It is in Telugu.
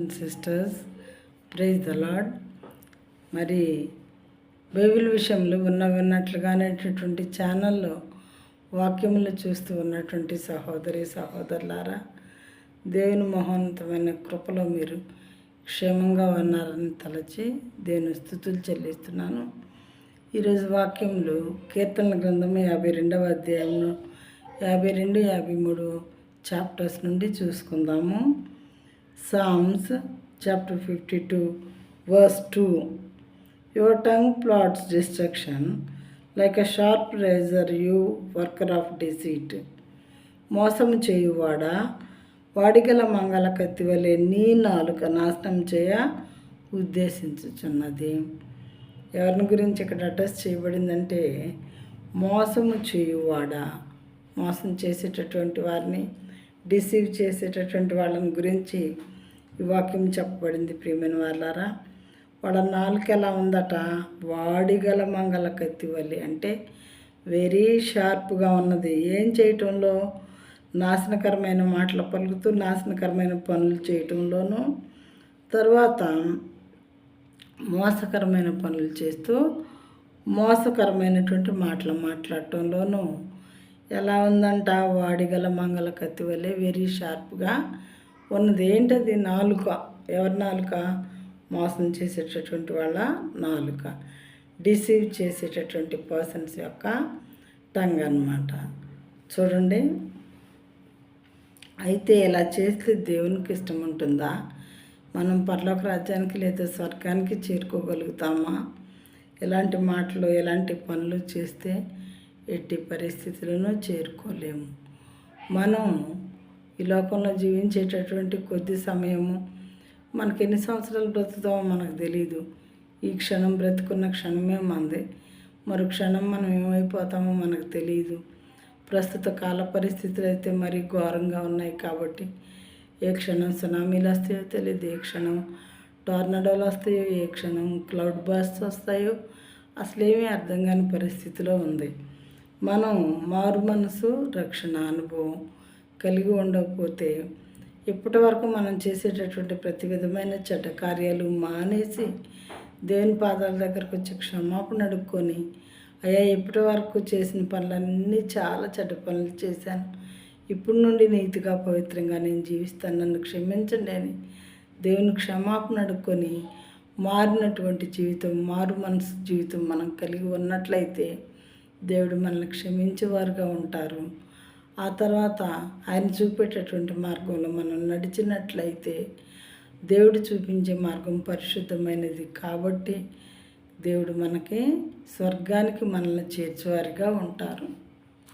And sisters, praise the Lord. మరి బైబిల్ విషయంలో విన్నట్లుగా అనేటటువంటి ఛానల్లో వాక్యములు చూస్తూ ఉన్నటువంటి సహోదరి సహోదరులారా, దేవుని మహోన్నతమైన కృపలో మీరు క్షేమంగా ఉన్నారని తలచి దేవుని స్తుతులు చెల్లిస్తున్నాను. ఈరోజు వాక్యంలో కీర్తనల గ్రంథము 52వ అధ్యాయంలో 52, 53 చాప్టర్స్ నుండి చూసుకుందాము. Psalms chapter 52 verse 2. Your tongue plots destruction, like a sharp razor, you worker of deceit. మోసము చేయువాడా, వాడిగల మంగళ కత్తి వలె నీ నాలుక నాశనం చేయ ఉద్దేశించుచున్నది. ఎవరిని గురించి ఇక్కడ అడ్రస్ చేయబడిందంటే, మోసము చేయువాడా, మోసం చేసేటటువంటి వారిని, డిసీవ్ చేసేటటువంటి వాళ్ళని గురించి ఈ వాక్యం చెప్పబడింది. ప్రియమైన వాళ్ళారా, వాళ్ళ నాలుక ఎలా ఉందట, వాడిగల మంగళ కత్తి వలె, అంటే వెరీ షార్ప్గా ఉన్నది. ఏం చేయటంలో, నాశనకరమైన మాటలు పలుకుతూ నాశనకరమైన పనులు చేయటంలోనూ, తర్వాత మోసకరమైన పనులు చేస్తూ మోసకరమైనటువంటి మాటలు మాట్లాడటంలోనూ ఎలా ఉందంట, వాడిగల మంగళ కత్తి వలె వెరీ షార్ప్గా ఉన్నది. ఏంటది? నాలుక. ఎవరి నాలుక? మోసం చేసేటటువంటి వాళ్ళ నాలుక, డిసీవ్ చేసేటటువంటి పర్సన్స్ యొక్క టంగ్ అన్నమాట. చూడండి, అయితే ఇలా చేస్తే దేవునికి ఇష్టం ఉంటుందా? మనం పరలోక రాజ్యానికి లేదా స్వర్గానికి చేరుకోగలుగుతామా? ఎలాంటి మాటలు, ఎలాంటి పనులు చేస్తే ఎట్టి పరిస్థితులను చేరుకోలేము. మనం ఈ లోకంలో జీవించేటటువంటి కొద్ది సమయము, మనకి ఎన్ని సంవత్సరాలు బ్రతుకుతామో మనకు తెలియదు. ఈ క్షణం బ్రతుకున్న క్షణమే మనది, మరో క్షణం మనం ఏమైపోతామో మనకు తెలియదు. ప్రస్తుత కాల పరిస్థితులు అయితే మరీ ఘోరంగా ఉన్నాయి కాబట్టి ఏ క్షణం సునామీలు వస్తాయో తెలియదు, ఏ క్షణం టోర్నడోలు వస్తాయో, ఏ క్షణం క్లౌడ్ బర్స్ట్ వస్తాయో అసలేమీ అర్థం కాని పరిస్థితిలో ఉంది. మనం మారు మనసు, రక్షణ అనుభవం కలిగి ఉండకపోతే ఇప్పటి వరకు మనం చేసేటటువంటి ప్రతి విధమైన చెడ్డ కార్యాలు మానేసి దేవుని పాదాల దగ్గరకు వచ్చి క్షమాపణ అడుక్కొని, అయ్యా ఇప్పటి వరకు చేసిన పనులన్నీ చాలా చెడ్డ పనులు చేశాను, ఇప్పుడు నుండి నీతిగా పవిత్రంగా నేను జీవిస్తాను, నన్ను క్షమించండి అని దేవుని క్షమాపణ అడుక్కొని మారినటువంటి జీవితం, మారు మనసు జీవితం మనం కలిగి ఉన్నట్లయితే దేవుడు మనల్ని క్షమించేవారుగా ఉంటారు. ఆ తర్వాత ఆయన చూపేటటువంటి మార్గంలో మనం నడిచినట్లయితే దేవుడు చూపించే మార్గం పరిశుద్ధమైనది కాబట్టి దేవుడు మనకి స్వర్గానికి మనల్ని చేర్చేవారిగా ఉంటారు.